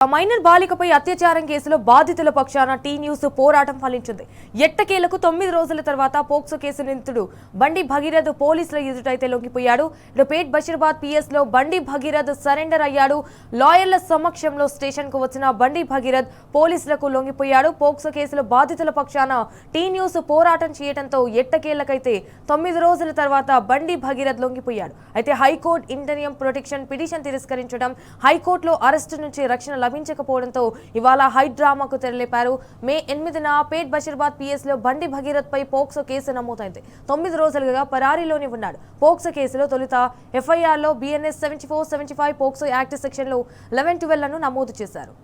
Minor బాలికపై అత్యాచారం కేసులో బాధితుల పక్షాన టీ న్యూస్ పోరాటం ఫలించింది. ఎట్టకేలకు 9 రోజుల తర్వాత పోక్సో కేసు నిందితుడు బండి భగీరథ్ పోలీసుల ఎదుటైతే లొంగిపోయాడు. పేట్ బషీరాబాద్ పిఎస్ లో బండి భగీరథ్ సరెండర్ అయ్యాడు. లాయర్ల సమక్షంలో స్టేషన్ కు వచ్చిన బండి భగీరథ్ పోలీసులకు లొంగిపోయాడు. పోక్సో కేసులో బాధితుల పక్షాన టీ న్యూస్ పోరాటం చేయడంతో ఎట్టకేలకైతే 9 రోజుల తర్వాత బండి భగీరథ్ లొంగిపోయాడు. అయితే హైకోర్టు ఇంటరియం ప్రొటెక్షన్ పిటిషన్ తిరస్కరించడం, హైకోర్టులో అరెస్టు నుంచి రక్షణ లభించకపోవడంతో ఇవాళ హై డ్రామాకు తెరలేపారు. మే 8న పేట్ బషీరాబాద్ పిఎస్ లో బండి భగీరథ్ పై పోక్సో కేసు నమోదైంది. 9 రోజులుగా పరారీలోనే ఉన్నాడు. పోక్సో కేసులో తొలుత ఎఫ్ఐఆర్ లో బిఎన్ఎస్ 74-75 పోక్సో యాక్ట్ సెక్షన్ లో 11-12 లను నమోదు చేశారు.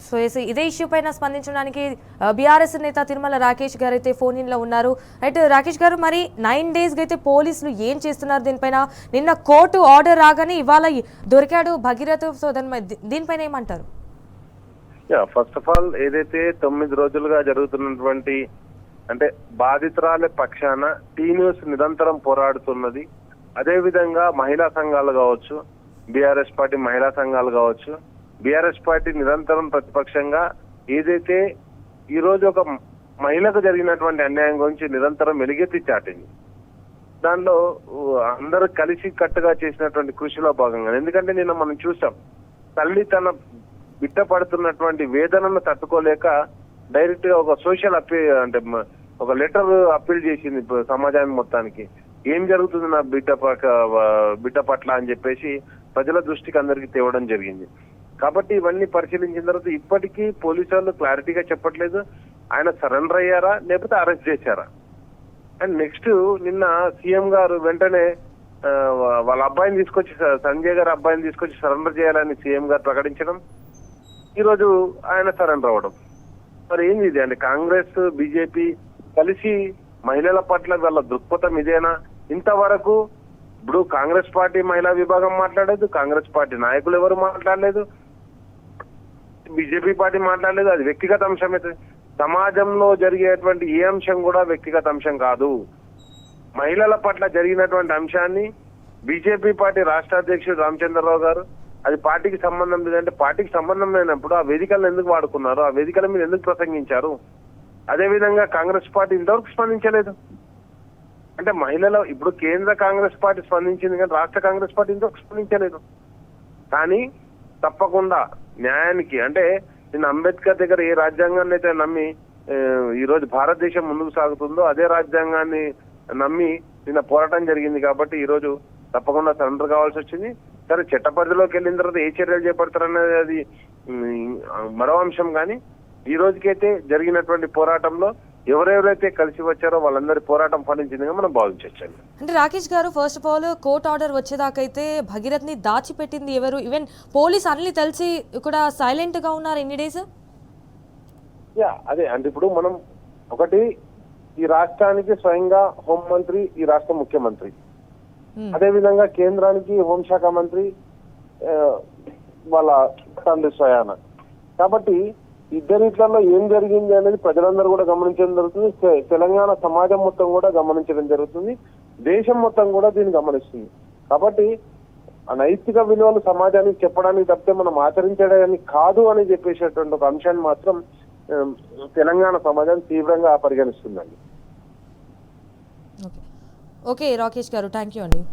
సో ఇదే ఇష్యూ పైన స్పందించడానికి బీఆర్ఎస్ నేత తిరుమల రాకేష్ గారు అయితే ఫోన్ ఇన్ లో ఉన్నారు. అయితే రాకేష్ గారు, మరి 9 డేస్ అయితే పోలీసులు ఏం చేస్తున్నారు దీనిపైన? నిన్న కోర్టు ఆర్డర్ రాగానే ఇవాళ దొరికాడు భగీరథ్. సో దీనిపైన ఏమంటారు? ఫస్ట్ ఆఫ్ ఆల్ ఏదైతే 9 రోజులుగా జరుగుతున్నటువంటి అంటే బాధితురాల పక్షాన టీ న్యూస్ నిరంతరం పోరాడుతున్నది. అదే విధంగా మహిళా సంఘాలు కావచ్చు, బీఆర్ఎస్ పార్టీ మహిళా సంఘాలు కావచ్చు, బీఆర్ఎస్ పార్టీ నిరంతరం ప్రతిపక్షంగా ఏదైతే ఈ రోజు ఒక మహిళకు జరిగినటువంటి అన్యాయం గురించి నిరంతరం వెలుగెత్తి చాటింది. దానిలో అందరూ కలిసి కట్టుగా చేసినటువంటి కృషిలో భాగంగా, ఎందుకంటే నిన్న మనం చూసాం, తల్లి తన బిడ్డ పడుతున్నటువంటి వేదనను తట్టుకోలేక డైరెక్ట్ గా ఒక సోషల్ అప్పీల్ అంటే ఒక లెటర్ అప్పీల్ చేసింది సమాజానికి మొత్తానికి. ఏం జరుగుతుంది నా బిడ్డ పట్ల అని చెప్పేసి ప్రజల దృష్టికి అందరికి తేవడం జరిగింది. కాబట్టి ఇవన్నీ పరిశీలించిన తర్వాత ఇప్పటికీ పోలీసు వాళ్ళు క్లారిటీగా చెప్పట్లేదు ఆయన సరెండర్ అయ్యారా లేకపోతే అరెస్ట్ చేశారా. అండ్ నెక్స్ట్ నిన్న సీఎం గారు వెంటనే వాళ్ళ అబ్బాయిని తీసుకొచ్చి, సంజయ్ గారు అబ్బాయిని తీసుకొచ్చి సరెండర్ చేయాలని సీఎం గారు ప్రకటించడం, ఈరోజు ఆయన సరెండర్ అవ్వడం. మరి ఏంది ఇది అంటే కాంగ్రెస్ బీజేపీ కలిసి మహిళల పట్ల వాళ్ళ దృక్పథం ఇదేనా? ఇంతవరకు ఇప్పుడు కాంగ్రెస్ పార్టీ మహిళా విభాగం మాట్లాడలేదు, కాంగ్రెస్ పార్టీ నాయకులు ఎవరు మాట్లాడలేదు, బీజేపీ పార్టీ మాట్లాడలేదు. అది వ్యక్తిగత అంశం అయితే సమాజంలో జరిగేటువంటి ఏ అంశం కూడా వ్యక్తిగత అంశం కాదు. మహిళల పట్ల జరిగినటువంటి అంశాన్ని బీజేపీ పార్టీ రాష్ట్ర అధ్యక్షుడు రామచంద్రరావు గారు అది పార్టీకి సంబంధం లేదంటే పార్టీకి సంబంధం లేనప్పుడు ఆ వేదికలను ఎందుకు వాడుకున్నారు, ఆ వేదికల మీద ఎందుకు ప్రసంగించారు? అదేవిధంగా కాంగ్రెస్ పార్టీ ఇంతవరకు స్పందించలేదు. అంటే మహిళల ఇప్పుడు కేంద్ర కాంగ్రెస్ పార్టీ స్పందించింది కానీ రాష్ట్ర కాంగ్రెస్ పార్టీ ఇంతవరకు స్పందించలేదు. కానీ తప్పకుండా న్యాయానికి అంటే నిన్న అంబేద్కర్ దగ్గర ఏ రాజ్యాంగాన్ని అయితే నమ్మి ఈ రోజు భారతదేశం ముందుకు సాగుతుందో అదే రాజ్యాంగాన్ని నమ్మి నిన్న పోరాటం జరిగింది. కాబట్టి ఈ రోజు తప్పకుండా సరెండర్ కావాల్సి వచ్చింది. సరే చట్ట పరిధిలోకి వెళ్ళిన తర్వాత ఏ చర్యలు చేపడతారనేది అది మరో అంశం. కానీ ఈ రోజుకైతే జరిగినటువంటి పోరాటంలో ఎవరెవరైతే కలిసి వచ్చారో వాళ్ళందరి పోరాటం ఫలించిందిగా మనం భావించవచ్చు. అంటే రాకేష్ గారు, first of all court order వచ్చేదాకైతే భగీరథ్ ని దాచిపెట్టింది ఎవరు? ఈవెన్ పోలీస్ అన్ని తెలిసి కూడా సైలెంట్ గా ఉన్నారు ఎన్ని డేస్? అదే అంటే ఇప్పుడు మనం ఒకటి ఈ రాష్ట్రానికి స్వయంగా హోంమంత్రి, ఈ రాష్ట్ర ముఖ్యమంత్రి, అదే విధంగా కేంద్రానికి హోంశాఖ మంత్రి వాళ్ళ తండ్రి స్వయాన. కాబట్టి ఇద్దరిట్లలో ఏం జరిగింది అనేది ప్రజలందరూ కూడా గమనించడం జరుగుతుంది. తెలంగాణ సమాజం మొత్తం కూడా గమనించడం జరుగుతుంది. దేశం మొత్తం కూడా దీన్ని గమనిస్తుంది. కాబట్టి నైతిక విలువలు సమాజానికి చెప్పడానికి తప్పితే మనం ఆచరించడానికి కాదు అని చెప్పేసేటువంటి ఒక అంశాన్ని మాత్రం తెలంగాణ సమాజం తీవ్రంగా పరిగణిస్తుందండి. ఓకే రాకేష్ గారు, థ్యాంక్ యూ అండి.